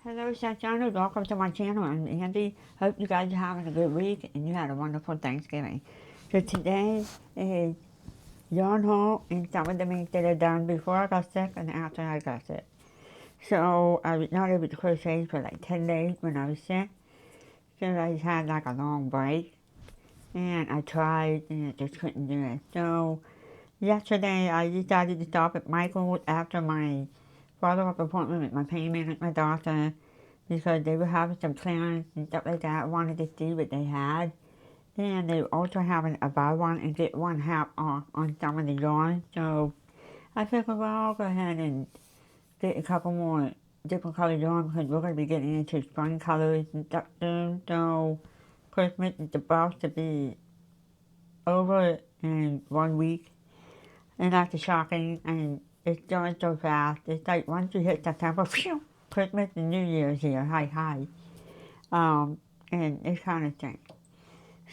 Hello, Sunshine. Welcome to my channel. I'm Angie. Hope you guys are having a good week and you had a wonderful Thanksgiving. So today is yarn haul and some of the things that are done before I got sick and after I got sick. So I was not able to crochet for like 10 days when I was sick. So I just had like a long break. And I tried and I just couldn't do it. So yesterday I decided to stop at Michael's after my follow-up appointment with my pain management doctor, because they were having some clearance and stuff like that. I wanted to see what they had. And they were also having a buy one and get one half off on some of the yarn. So I figured, well, I'll go ahead and get a couple more different colored yarn because we're going to be getting into spring colors and stuff soon. So Christmas is about to be over in 1 week. And that's shocking. And it's going so fast. It's like once you hit September, phew, Christmas and New Year's here. Hi, hi. And this kind of thing.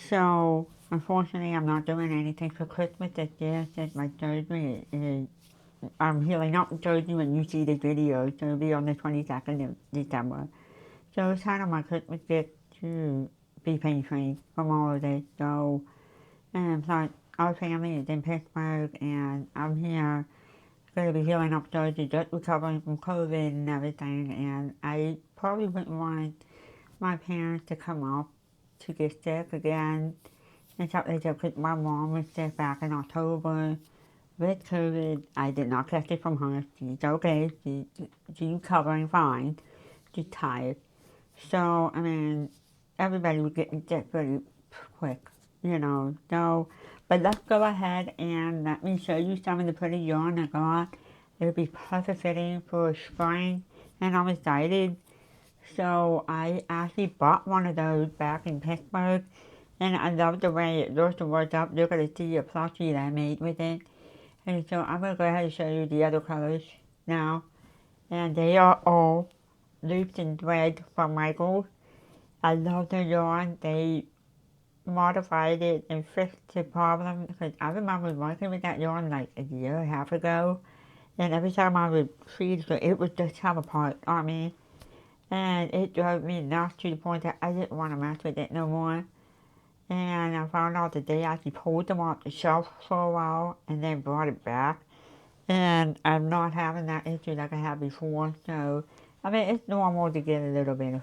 So, unfortunately, I'm not doing anything for Christmas this year since my surgery I'm healing up the surgery when you see this video, so it'll be on the 22nd of December. So it's kind of my Christmas gift to be pain-free from all of this. So, and plus, our family is in Pittsburgh, and I'm here going to be healing up surgery, just recovering from COVID and everything, and I probably wouldn't want my parents to come up to get sick again and stuff like that, because my mom was sick back in October with COVID. I did not catch it from her. She's okay. She's recovering fine. She's tired. So, I mean, everybody was getting sick pretty quick, you know. So, but let's go ahead and let me show you some of the pretty yarn I got. It'll be perfect fitting for spring, and I'm excited. So I actually bought one of those back in Pittsburgh, and I love the way it looks and works up. You're going to see a plushie that I made with it. And so I'm going to go ahead and show you the other colors now. And they are all looped and thread from Michaels. I love the yarn. They modified it and fixed the problem, because I remember working with that yarn like a year and a half ago. And every time I would freeze it would just come apart on me. And it drove me nuts to the point that I didn't want to mess with it no more. And I found out that they actually pulled them off the shelf for a while and then brought it back. And I'm not having that issue like I had before. So, I mean, it's normal to get a little bit of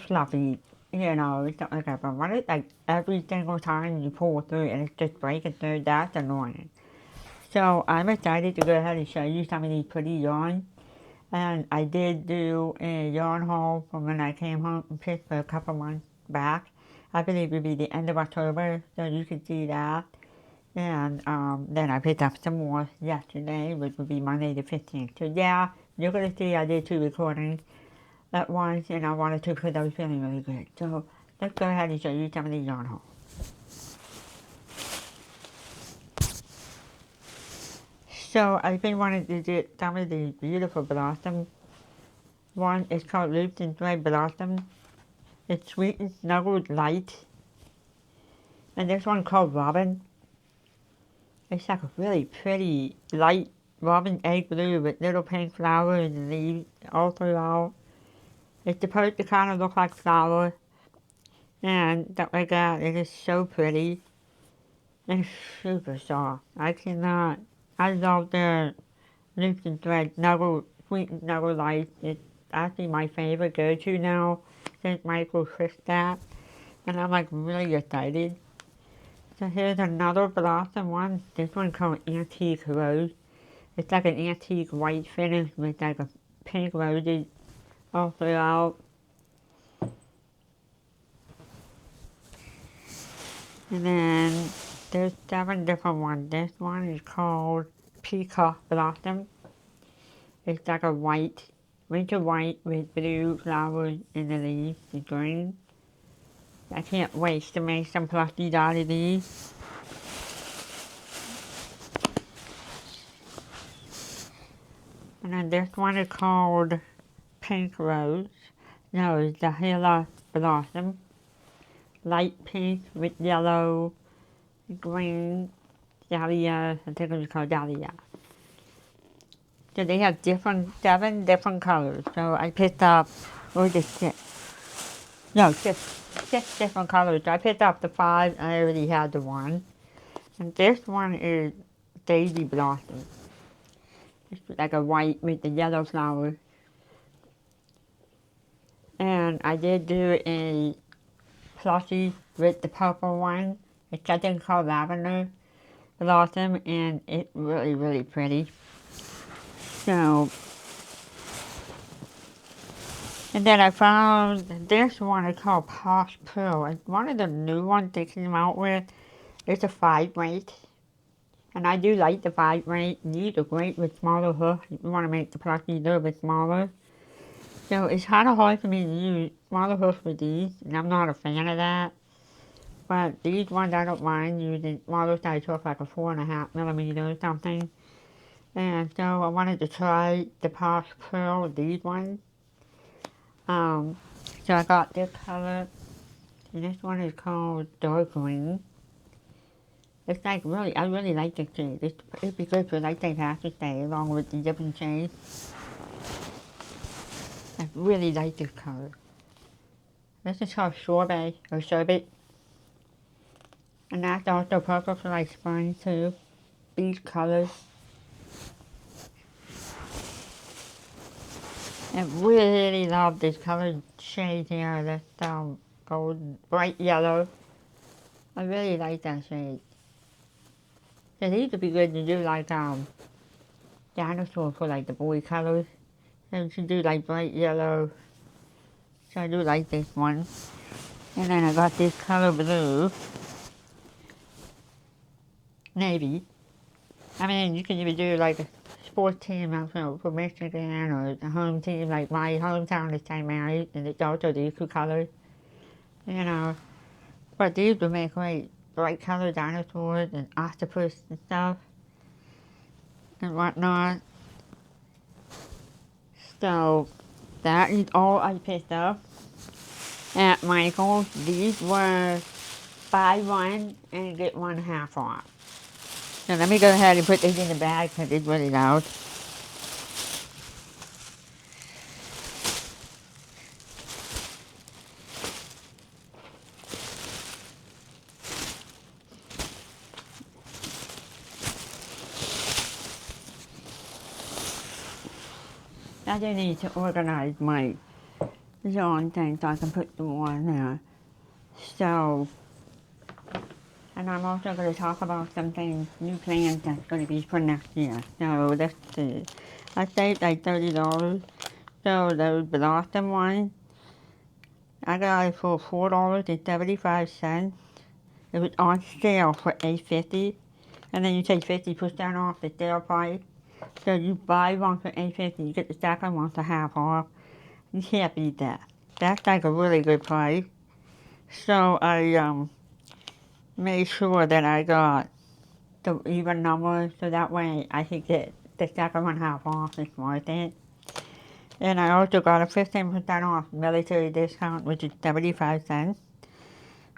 fluffy, you know, stuff like that. But when it's like every single time you pull through and it's just breaking through, that's annoying. So, I'm excited to go ahead and show you some of these pretty yarns. And I did do a yarn haul from when I came home from Pittsburgh a couple months back. I believe it would be the end of October, so you can see that. And then I picked up some more yesterday, which would be Monday the 15th. So yeah, you're going to see I did 2 recordings at once, and I wanted to because I was feeling really good. So let's go ahead and show you some of these yarn hauls. So I've been wanting to get some of these beautiful blossoms. One is called Loops and Thread Blossom. It's Sweet and Snuggled Light. And this one called Robin. It's like a really pretty light robin egg blue with little pink flowers and leaves all throughout. It's supposed to kind of look like flowers and stuff like that. It is so pretty and super soft. I love the Loops and Thread Sweet and Snuggle Light. It's actually my favorite go-to now since Michael fixed that. And I'm like really excited. So here's another blossom one. This one called Antique Rose. It's like an antique white finish with like a pink roses all throughout. And then there's 7 different ones. This one is called Peacock Blossom. It's like a white, winter white with blue flowers in the leaves and green. I can't wait to make some plushies out of these. And then this one is called Pink Rose. No, it's the Gila Blossom. Light pink with yellow, green, dahlia. I think it was called dahlia. So they have 7 different colors. So I picked up, or the 6. No, 6 different colors. I picked up the 5. I already had the 1. And this one is Daisy Blossom. It's like a white with the yellow flowers. And I did do a plushie with the purple one. It's something called Lavender Blossom, and it's really, really pretty. So, and then I found this one. It's called Posh Pearl. It's one of the new ones they came out with. It's a 5 weight. And I do like the 5 weight. These are great with smaller hooks. If you want to make the plushie a little bit smaller. So it's kind of hard for me to use smaller hooks with these, and I'm not a fan of that. But these ones I don't mind using smaller size hooks, like a 4.5 millimeter or something. And so I wanted to try the Posh Pearl, these ones. So I got this color, and this one is called Dark Green. It's like really, I really like this shade. It'd be good for like they have to stay along with the different shades. I really like this color. This is called Sorbet, or Sherbet. And that's also perfect for like spring too. These colors. I really love this color shade here. That's gold, bright yellow. I really like that shade. So these would be good to do like dinosaur for like the boy colors. So you should do like bright yellow. So I do like this one. And then I got this color blue. Navy. I mean, you can even do like a sports team, I don't know, for Michigan, or a home team, like my hometown is St. Mary's, and it's also these 2 colors, you know. But these would make great bright color dinosaurs and octopus and stuff, and whatnot. So, that is all I picked up at Michael's. These were buy one and get one half off. So let me go ahead and put these in the bag because it's really loud. I do need to organize my yarn thing so I can put them on there. So, and I'm also going to talk about something, new plans that's going to be for next year. So let's see. I saved like $30. So those Blossom ones, I got it for $4.75. It was on sale for $8.50. And then you take 50% off the sale price. So you buy one for $8.50, you get the second one for half off. You can't beat that. That's like a really good price. So I made sure that I got the even numbers, so that way I could get the second one half off. It's worth it. And I also got a 15% off military discount, which is 75 cents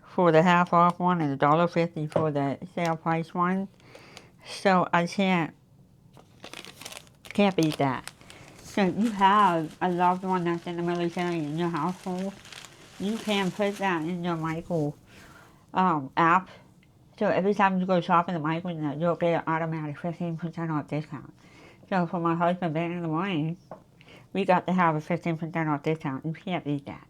for the half off one and $1.50 for the sale price one. So I can't beat that. So if you have a loved one that's in the military in your household, you can put that in your Michael app. So every time you go shopping at Michael, you'll get an automatic 15% off discount. So for my husband being in the Marines, we got to have a 15% off discount. You can't beat that.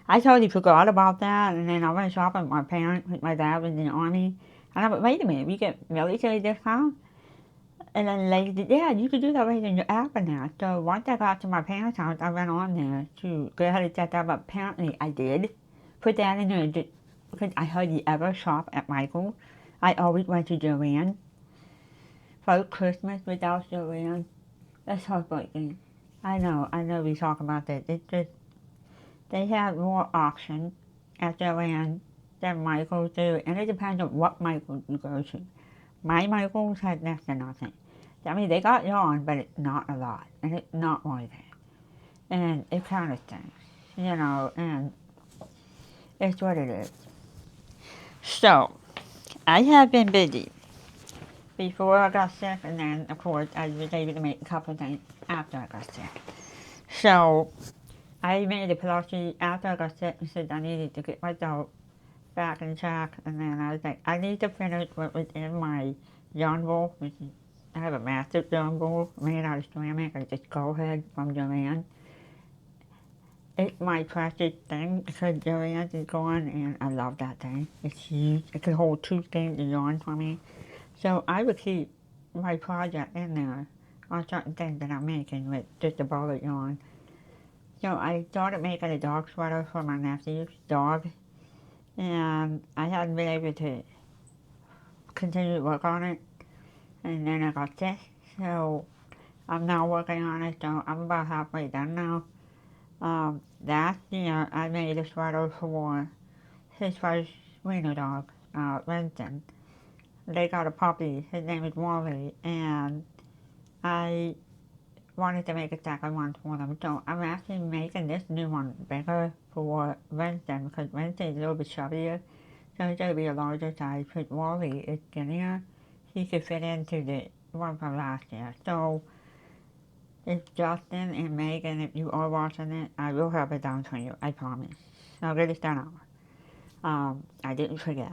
I totally forgot about that, and then I went shopping with my parents, with my dad was in the Army, and I went, wait a minute, we get military discount? And then the lady said, yeah, you can do that right in your app now. So once I got to my parents' house, I went on there to go ahead and set that up. Apparently I did put that in there because I hardly ever shop at Michael's. I always went to Joanne for Christmas without Joanne. That's heartbreaking. I know we talk about that. It's just, they have more options at Joanne than Michael's do, and it depends on what Michael's you go to. My Michael's had next to nothing. I mean, they got yarn, but it's not a lot, and it's not worth it. And it kind of stinks, you know, and it's what it is. So, I have been busy before I got sick, and then of course I was able to make a couple of things after I got sick. So I made a plushie after I got sick and said I needed to get myself back in track, and then I was like, I need to finish what was in my yarn bowl, which is, I have a massive yarn bowl made out of ceramic. I just go ahead from Joanne. It's my precious thing because Joanne's is gone, and I love that thing. It's huge. It can hold 2 skeins of yarn for me. So I would keep my project in there on certain things that I'm making with just a ball of yarn. So I started making a dog sweater for my nephew's dog, and I hadn't been able to continue to work on it, and then I got sick. So I'm now working on it, so I'm about halfway done now. Last year I made a sweater for his first wiener dog, Winston. They got a puppy, his name is Wally, and I wanted to make a second one for them. So I'm actually making this new one bigger for Winston because Winston is a little bit chubbier. So it's going to be a larger size because Wally is skinnier. He could fit into the one from last year. So if Justin and Megan, if you are watching it, I will have it down for you, I promise. I'll get it done out. I didn't forget.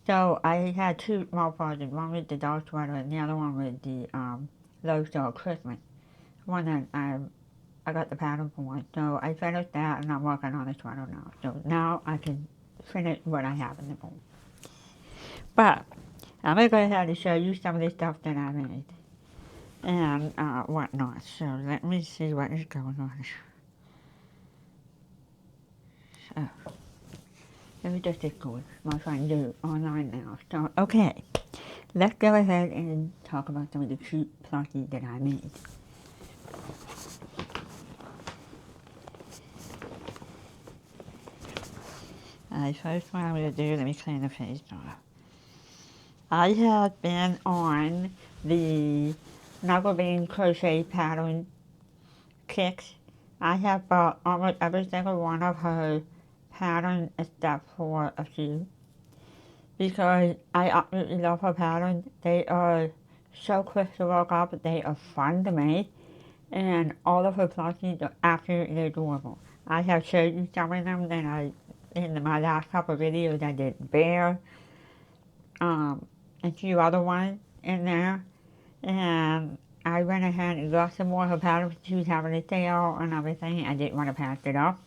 So I had 2 small projects. One was the dog sweater and the other one was the Low Star Christmas. One that I got the pattern for. So I finished that and I'm working on the sweater now. So now I can finish what I have in the bowl. But I'm going to go ahead and show you some of the stuff that I made and whatnot. So let me see what is going on. So let me just get going. I'm trying to do it online now. So okay, let's go ahead and talk about some of the cute plushies that I made. First what I'm going to do, let me clean the page off. I have been on the Knuckle Bean Crochet pattern kicks. I have bought almost every single one of her patterns except for a few because I absolutely love her patterns. They are so quick to work up, they are fun to make, and all of her plushies are absolutely adorable. I have showed you some of them that in my last couple of videos. I did Bear, a few other ones in there, and I went ahead and got some more of her patterns. She was having a sale and everything. I didn't want to pass it up.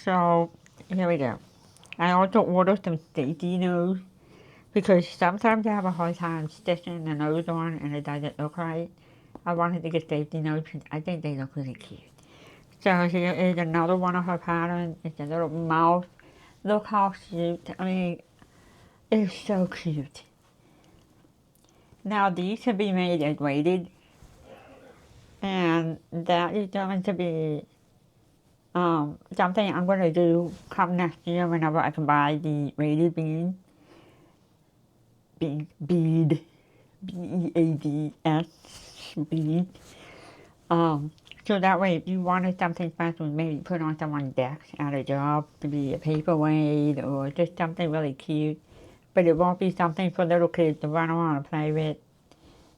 So here we go. I also ordered some safety nose because sometimes I have a hard time stitching the nose on and it doesn't look right. I wanted to get safety nose because I think they look really cute. So here is another one of her patterns. It's a little mouth. Look how cute. I mean, it's so cute. Now these can be made as weighted, and that is going to be something I'm going to do come next year whenever I can buy the weighted bead, B-E-A-D-S, bead. So that way if you wanted something special, maybe put on someone's desk at a job to be a paperweight or just something really cute. But it won't be something for little kids to run around and play with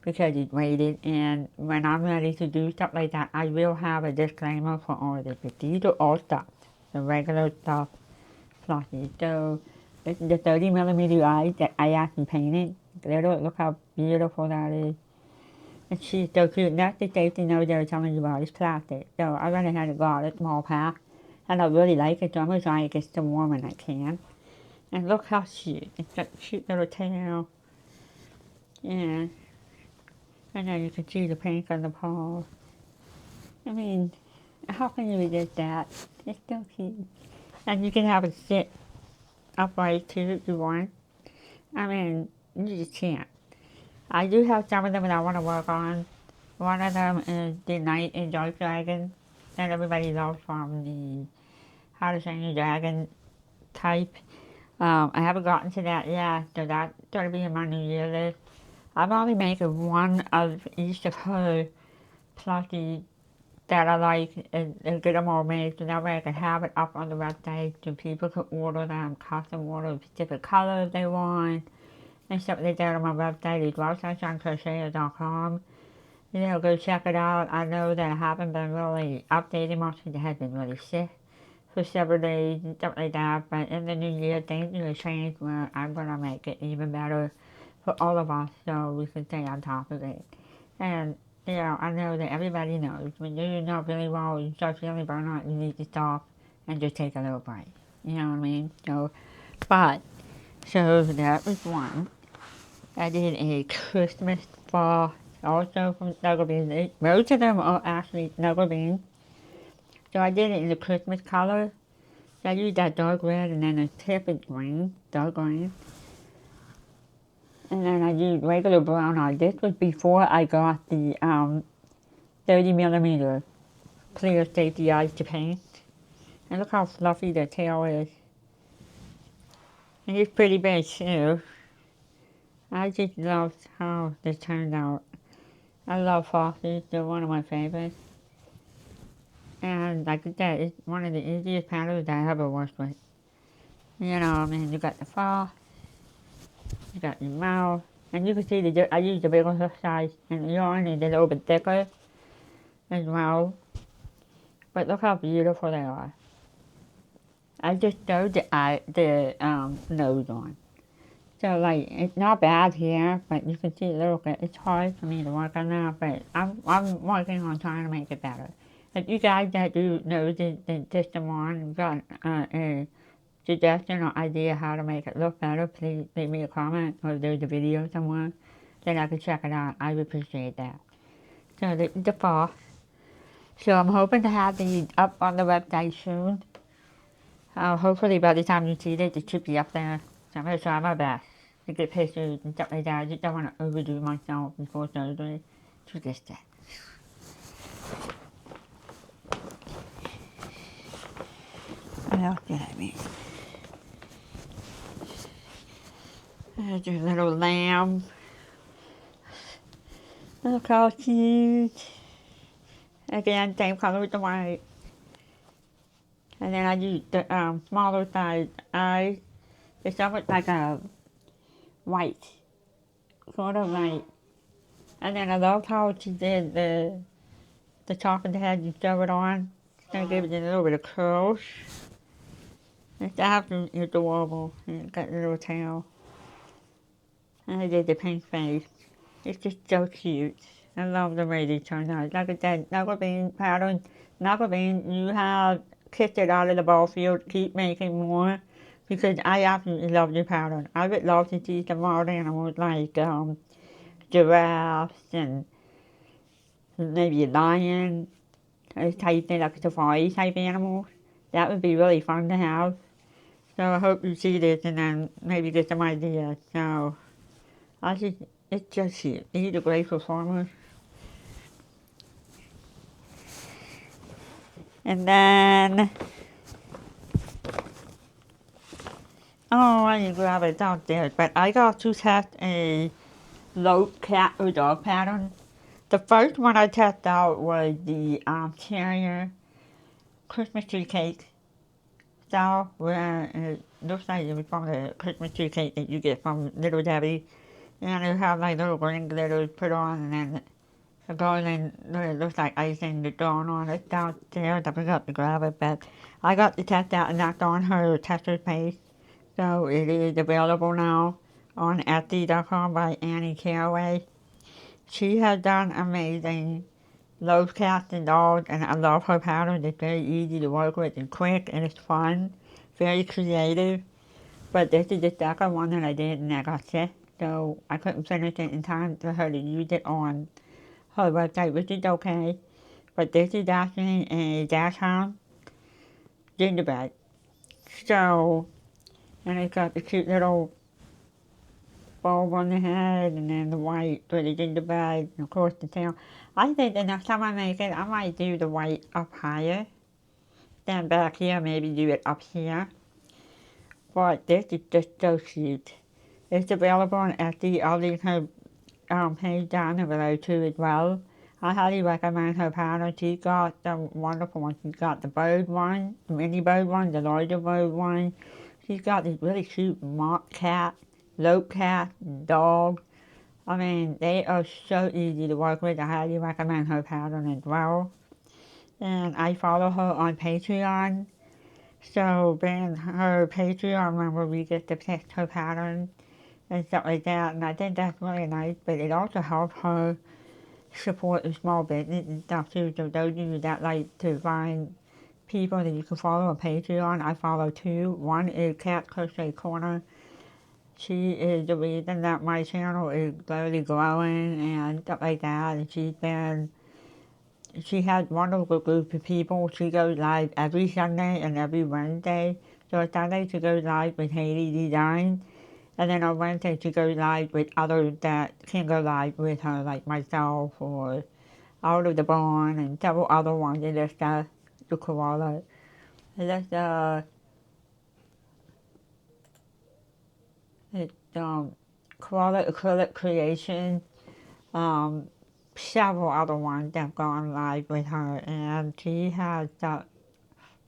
because it's weighted. And when I'm ready to do stuff like that, I will have a disclaimer for all of this. But these are all stuff, the regular stuff, plushies. So this is the 30mm eyes that I actually painted. Glitter, look how beautiful that is. And she's so cute. That's the safety nose they were telling you about. It's plastic. So I went ahead and got a small pack. And I really like it, so I'm going to try to get some more when I can. And look how cute. It's got a cute little tail. Yeah. And then you can see the pink on the paws. I mean, how can you resist that? It's so cute. And you can have it sit upright too if you want. I mean, you just can't. I do have some of them that I want to work on. One of them is the Knight and Dark Dragon that everybody loves from the How to Train Your Dragon type. I haven't gotten to that yet, so that's going to be in my New Year list. I'm only making one of each of her plushies that I like and get them all made so that way I can have it up on the website so people can order them, custom order specific colors they want, and stuff like that on my website as well, sunshinecrocheter.com. You know, go check it out. I know that I haven't been really updating much because I have been really sick for several days and stuff like that, but in the new year things will change where I'm going to make it even better for all of us so we can stay on top of it. And, you know, I know that everybody knows when you're not really well, you start feeling burnout, you need to stop and just take a little break. You know what I mean? So that was one. I did a Christmas ball also from Snuggle Beans. Most of them are actually Snuggle Beans. So I did it in the Christmas color. So I used that dark red and then the tip is green, dark green. And then I used regular brown on. This was before I got the 30mm clear safety eyes to paint. And look how fluffy the tail is. And it's pretty big too. I just love how this turned out. I love foxes, they're one of my favorites. And like I said, it's one of the easiest patterns that I ever worked with. You know, I mean, you got the fox, you got your mouth, and you can see I used the bigger size, and the yarn is a little bit thicker as well. But look how beautiful they are. I just sewed the nose on. So like, it's not bad here, but you can see a little bit. It's hard for me to work on that, but I'm working on trying to make it better. If you guys that do know the system on, got a suggestion or idea how to make it look better, please leave me a comment or if there's a video somewhere, then I can check it out. I would appreciate that. So this is the fox. So I'm hoping to have these up on the website soon. Hopefully by the time you see this, it should be up there. So I'm going to try my best to get pictures and stuff like that. I just don't want to overdo myself before Thursday to this day. What else did I make? There's a little lamb. Look how cute. Again, same color with the white. And then I used the smaller size eyes. It's almost like a white, sort of like. And then I loved how she did the top of the head. You sew it on. And give it a little bit of curls. It's absolutely adorable. And it got a little tail. And I did the pink face. It's just so cute. I love the way they turned out. Like I said, Snuggle Bean pattern. Snuggle Bean, you have kicked it out of the ball field. Keep making more. Because I absolutely love your pattern. I would love to see some more animals like giraffes and maybe a lion. Those type thing, like safari type animals. That would be really fun to have. So I hope you see this and then maybe get some ideas. So it's just cute. These are great performers. And then, I didn't grab it downstairs, but I got to test a low cat or dog pattern. The first one I tested out was the carrier Christmas tree cake style, where it looks like it was from the Christmas tree cake that you get from Little Debbie. And it have like little green glitters put on, and then the garland looks like icing that's drawn on it downstairs. I forgot to grab it, but I got the test out and knocked on her tester's page. So it is available now on Etsy.com by Annie Caraway. She has done amazing low cats and dolls, and I love her pattern. It's very easy to work with and quick, and it's fun, very creative. But this is the second one that I did, and I got sick. So I couldn't finish it in time for her to use it on her website, which is okay. But this is actually a dachshund gingerbread. So, and it's got the cute little bulb on the head, and then the white with the gingerbread, and of course the tail. I think the next time I make it, I might do the white up higher. Then back here, maybe do it up here. But this is just so cute. It's available on Etsy. I'll leave her page down below too as well. I highly recommend her pattern. She's got the wonderful one. She's got the bird one, the mini bird one, the larger bird one. She's got this really cute mock cat low cat, dog. I mean, they are so easy to work with. I highly recommend her pattern as well. And I follow her on Patreon. So being her Patreon member, we get to pick her pattern and stuff like that. And I think that's really nice. But it also helps her support a small business and stuff too. So those of you that like to find people that you can follow on Patreon, I follow two. One is Cat Crochet Corner. She is the reason that my channel is slowly growing and stuff like that. And she has one wonderful group of people. She goes live every Sunday and every Wednesday. So Sunday she goes live with Haiti Design. And then on Wednesday she goes live with others that can go live with her, like myself or Out of the Barn and several other ones. And just the koala. It's koala acrylic creation. Several other ones that have gone live with her, and she has that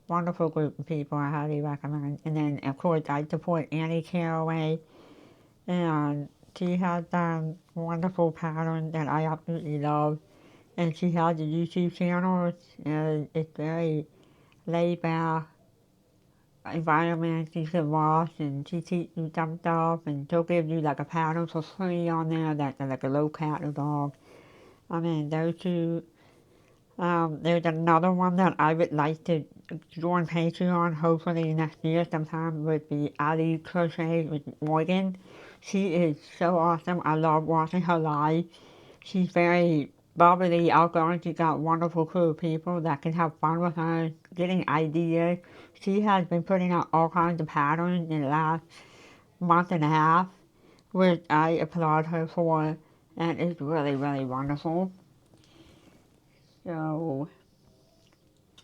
wonderful group of people I highly recommend. And then, of course, I support Annie Caraway, and she has done wonderful patterns that I absolutely love. And she has a YouTube channel, and it's very laid back environment. She can wash, and she teaches you some stuff, and she'll give you like a pattern for free on there that's like a low cat or dog. I mean, those two. There's another one that I would like to join Patreon hopefully next year sometime would be Ali Crochet with Morgan. She is so awesome. I love watching her live. She's very bubbly, outgoing. She's got a wonderful crew of people that can have fun with her, getting ideas. She has been putting out all kinds of patterns in the last month and a half, which I applaud her for, and it's really, really wonderful. So,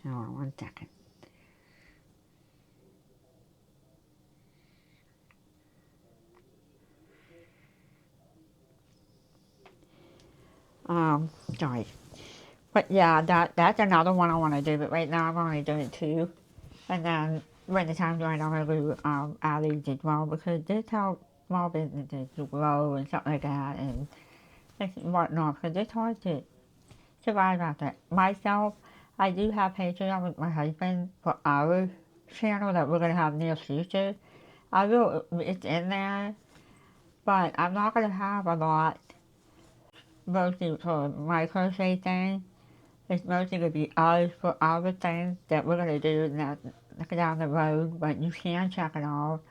hold on 1 second. Sorry. But yeah, that's another one I want to do, but right now I'm only doing two. And then when the time's right, I'm going to do alleys as well, because this helps small businesses to grow and stuff like that, and whatnot, because it's hard to survive out there. Myself, I do have Patreon with my husband for our channel that we're going to have near future. It's in there, but I'm not going to have a lot mostly for my crochet thing. It's mostly going to be us for other things that we're going to do down the road, but you can check it out.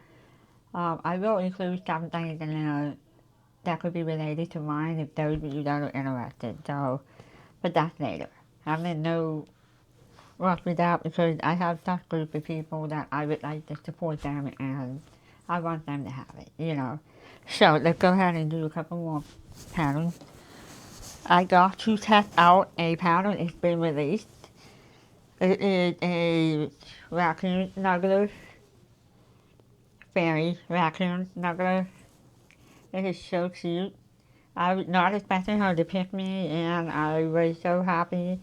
I will include some things in there that could be related to mine if those of you that are interested. So, but that's later. I'm in no rush with that because I have such a group of people that I would like to support them and I want them to have it, you know. So let's go ahead and do a couple more patterns. I got to test out a pattern. It's been released. It is a raccoon snuggler, fairy raccoon snuggler. It is so cute. I was not expecting her to pick me, and I was so happy.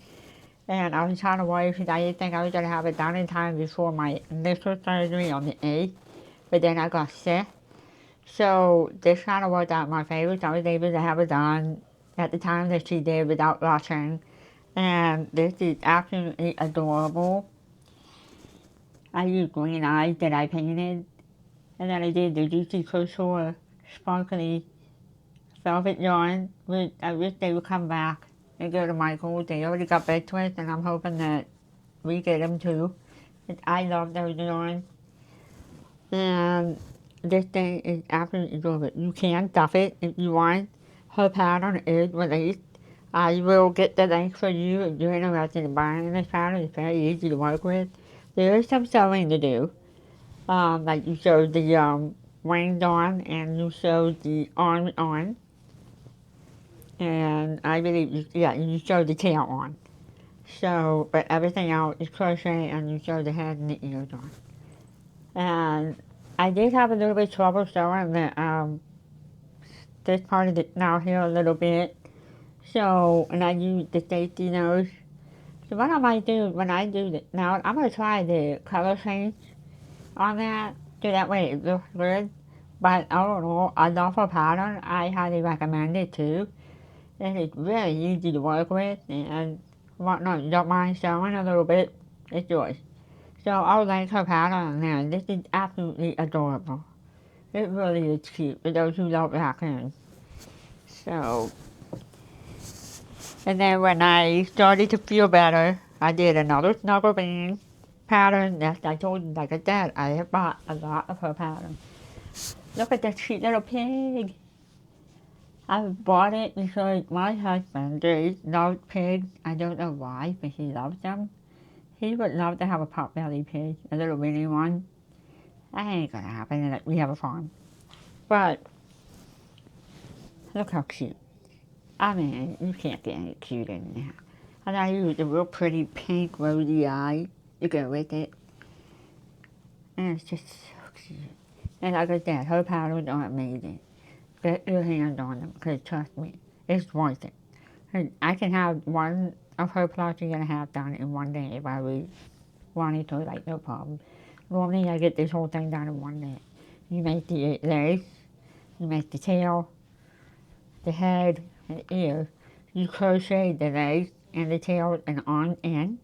And I was kind of worried because I didn't think I was going to have it done in time before my initial surgery on the 8th. But then I got sick. So this kind of worked out in my favor. So I was able to have it done at the time that she did without rushing. And this is absolutely adorable. I used green eyes that I painted. And then I did the Juicy Couture sparkly velvet yarn, which I wish they would come back and go to Michael's. They already got bed twists, and I'm hoping that we get them too. I love those yarns. And this thing is absolutely adorable. You can stuff it if you want. Her pattern is released. I will get the link for you if you're interested in buying this pattern. It's very easy to work with. There is some sewing to do. Like you sew the wings on and you sew the arms on. And I believe, you sew the tail on. So, but everything else is crochet and you sew the head and the ears on. And I did have a little bit of trouble sewing this part of the snout here a little bit. So, and I used the safety nose. So what I might do when I do the I'm going to try the color change on that. So that way it looks good. But I don't know, I love her pattern. I highly recommend it too. And it's very easy to work with and whatnot. You don't mind showing a little bit. It's yours. So I like her pattern now. This is absolutely adorable. It really is cute for those who love raccoons. So, and then when I started to feel better, I did another snuggle band pattern. As I told you, like I said, I have bought a lot of her patterns. Look at this cute little pig. I bought it because my husband, Dave, loves pigs. I don't know why, but he loves them. He would love to have a pot-bellied pig, a little mini one. That ain't gonna happen. We have a farm. But look how cute. I mean, you can't get any cuter than that. And I used a real pretty pink rosy eye to go with it. And it's just so cute. And like I said, her patterns are amazing. Get your hands on them, because trust me, it's worth it. And I can have one of her plushies and a half done in one day if I really wanted to, like, no problem. Normally I get this whole thing done in one day. You make the legs, you make the tail, the head, and the ears. You crochet the legs and the tail and on in.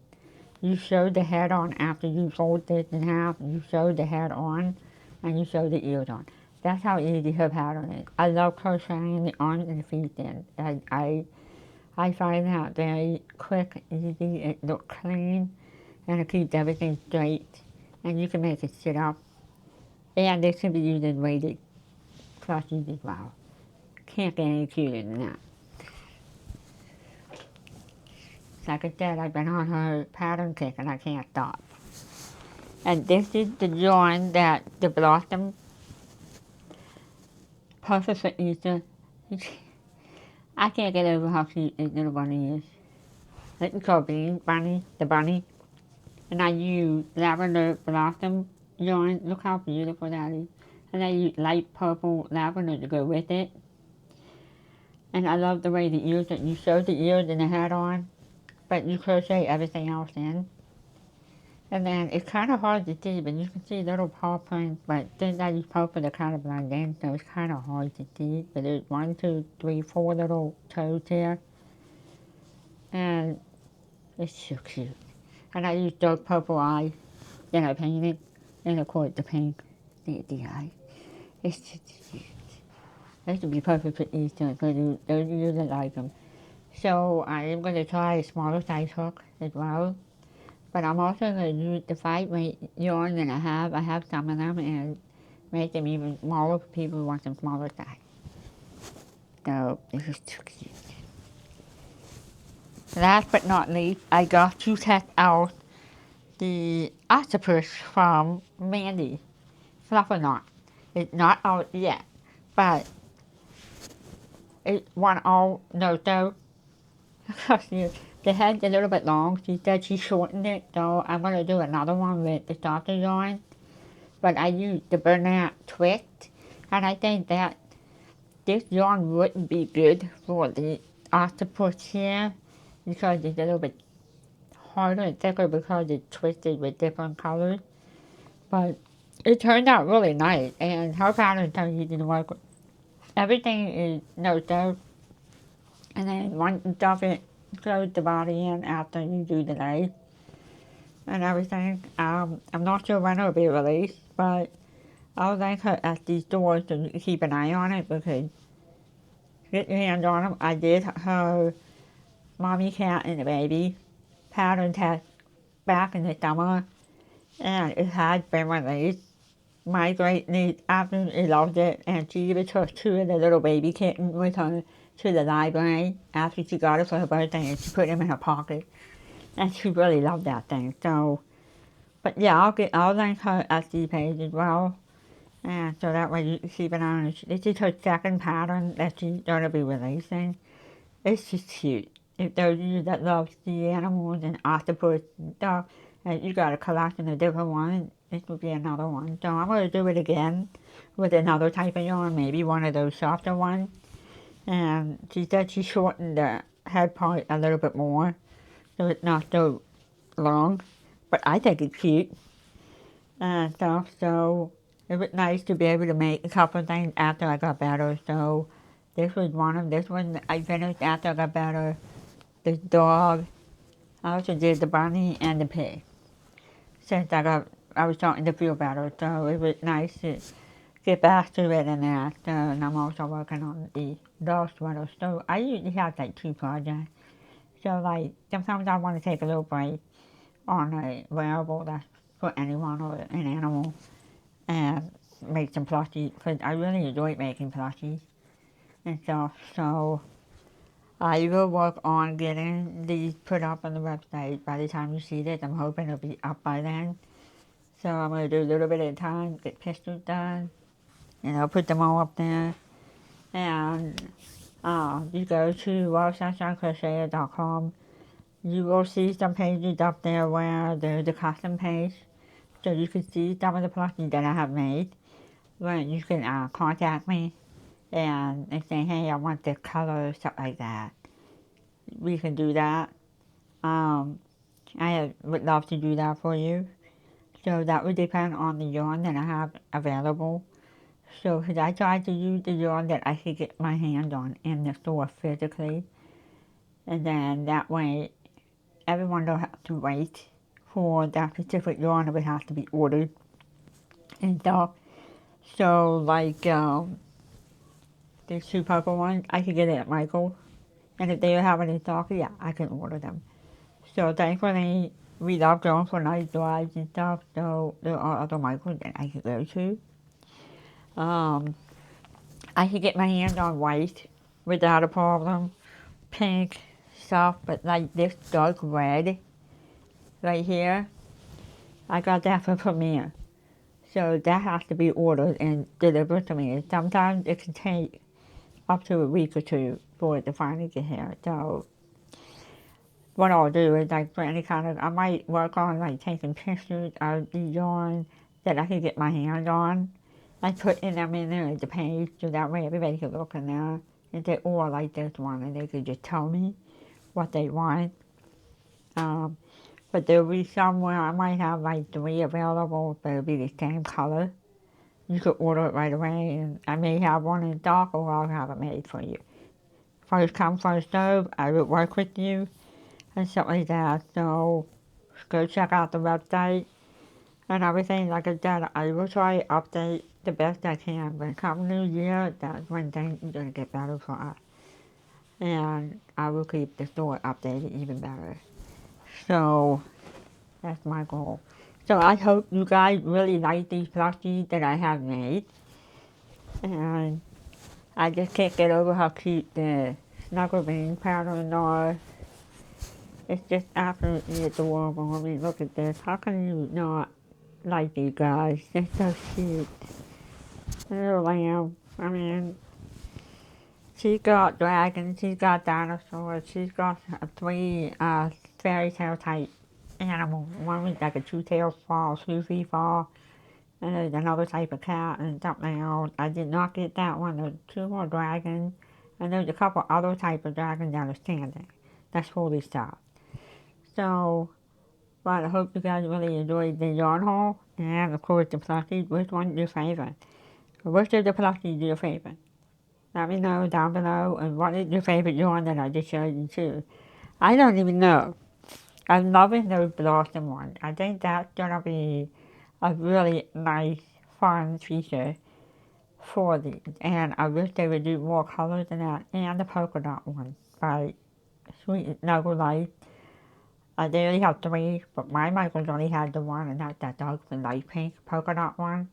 You sew the head on after you fold this in half. You sew the head on, and you sew the ears on. That's how easy her pattern is. I love crocheting the arms and the feet in. I find that very quick, easy. It looks clean, and it keeps everything straight. And you can make it sit up. And this can be used in weighted plushies as well. Can't get any cuter than that. Like I said, I've been on her pattern kick and I can't stop. And this is the yarn that the blossom perfect for Easter. I can't get over how cute this little bunny is. It's called Bean Bunny, the bunny. And I use lavender blossom yarn. Look how beautiful that is. And I use light purple lavender to go with it. And I love the way the ears, that you sew the ears and the head on, but you crochet everything else in. And then it's kind of hard to see, but you can see little paw prints, but since I use purple to kind of blend in, so it's kind of hard to see. But there's 1, 2, 3, 4 little toes here. And it's so cute. And I use dark purple eyes that I painted, and of course the pink, the eye. It's just cute. This would be perfect for Easter, because those of you that like them. So I am going to try a smaller size hook as well. But I'm also going to use the 5-weight yarn that I have. I have some of them, and make them even smaller for people who want some smaller size. So this is too cute. Last but not least, I got to test out the octopus from Mandy. Flufferknot. It's not out yet, but it won all no-so. The head's a little bit long. She said she shortened it, so I'm going to do another one with the softer yarn. But I used the Bernat twist, and I think that this yarn wouldn't be good for the octopus here, because it's a little bit harder and thicker because it's twisted with different colors. But it turned out really nice, and her pattern so easy to work with. Everything is no-so, and then once you stuff it, close the body in after you do the lace and everything. I'm not sure when it'll be released, but I'll link her at the stores so you can keep an eye on it, because get your hands on them. I did her mommy cat and the baby pattern test back in the summer, and it has been released. My great niece absolutely loved it, and she even took 2 of the little baby kittens with her to the library after she got it for her birthday, and she put them in her pocket, and she really loved that thing. So, but yeah, I'll link her Etsy page as well, and so that way you can keep an eye on it. This is her second pattern that she's going to be releasing. It's just cute. If those of you that love sea animals and octopus and stuff, and you got a collection of different ones, this would be another one. So I'm going to do it again with another type of yarn, maybe one of those softer ones. And she said she shortened the head part a little bit more, so it's not so long. But I think it's cute and stuff, so it was nice to be able to make a couple of things after I got better. So this was this one I finished after I got better. The dog. I also did the bunny and the pig. Since I was starting to feel better, so it was nice to get back to it and that. And I'm also working on the dog sweater. So I usually have like 2 projects. So like sometimes I want to take a little break on a wearable that's for anyone or an animal and make some plushies because I really enjoy making plushies and stuff. So I will work on getting these put up on the website. By the time you see this, I'm hoping it'll be up by then. So I'm going to do a little bit at a time, get pictures done, and I'll put them all up there. And you go to www.crocheter.com. You will see some pages up there where there's a custom page. So you can see some of the plushies that I have made. Where you can contact me and say, hey, I want this color, stuff like that. We can do that. I would love to do that for you. So that would depend on the yarn that I have available. So, because I try to use the yarn that I could get my hands on in the store physically. And then that way, everyone don't have to wait for that specific yarn that would have to be ordered and stuff. So, like, these 2 purple ones, I could get it at Michael's. And if they have it in stock, yeah, I can order them. So, thankfully, we love going for nice drives and stuff, so there are other Michaels that I could go to. I could get my hands on white without a problem. Pink, stuff, but like this dark red right here, I got that for Premiere. So that has to be ordered and delivered to me. Sometimes it can take up to a week or 2 for it to finally get here. So what I'll do is like for any kind of, I might work on like taking pictures of the yarn that I can get my hands on. I put them in there at the page so that way everybody can look in there and say, oh, I like this one, and they could just tell me what they want. But there'll be somewhere I might have like 3 available, but it'll be the same color. You could order it right away, and I may have one in stock or I'll have it made for you. First come, first serve, I will work with you and stuff like that. So go check out the website and everything. Like I said, I will try to update the best I can. But come New Year, that's when things are going to get better for us. And I will keep the store updated even better. So that's my goal. So I hope you guys really like these plushies that I have made. And I just can't get over how cute the snuggle bean pattern are. It's just absolutely adorable. I mean, look at this. How can you not like these guys? They're so cute. Little lamb. I mean, she's got dragons, she's got dinosaurs, she's got 3 fairy tale type animals. One was like a 2-tailed frog, Sloopy frog, and there's another type of cat and something else. I did not get that one. There's 2 more dragons, and there's a couple other type of dragons that are standing. That's fully stopped. So, but I hope you guys really enjoyed the yarn haul, and of course the plushies. Which one's your favorite? Which of the plushies is your favorite? Let me know down below, and what is your favorite yarn that I just showed you too. I don't even know. I'm loving those blossom ones. I think that's gonna be a really nice, fun feature for these. And I wish they would do more colors than that. And the polka dot one by Sweet Noble Light. They only have 3, but my Michaels only had the one, and that's that dark and light pink polka dot one.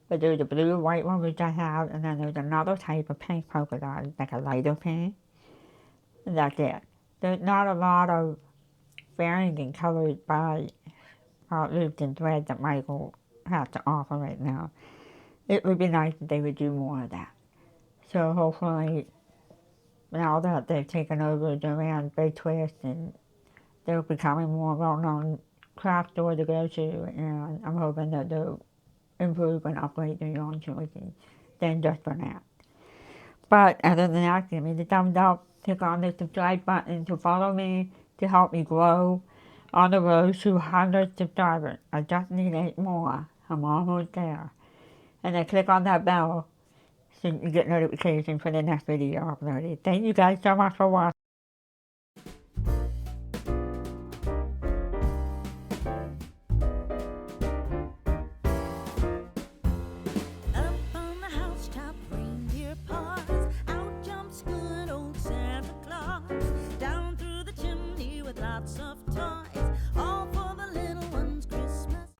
But there's a blue and white one which I have, and then there's another type of pink polka dot, like a lighter pink. And that's it. There's not a lot of varying in colors by loops and threads that Michael has to offer right now. It would be nice if they would do more of that. So hopefully, now that they've taken over Joanne's Big Twist and they're becoming more well-known craft store to go to, and I'm hoping that they'll improve and upgrade their yarn choices than just for that. But other than that, give me the thumbs up, click on the subscribe button to follow me, to help me grow on the road to 100 subscribers. I just need 8 more. I'm almost there. and then click on that bell so you get notifications for the next video uploaded. Thank you guys so much for watching. Up on the housetop, reindeer paws. Out jumps good old Santa Claus. Down through the chimney with lots of toys.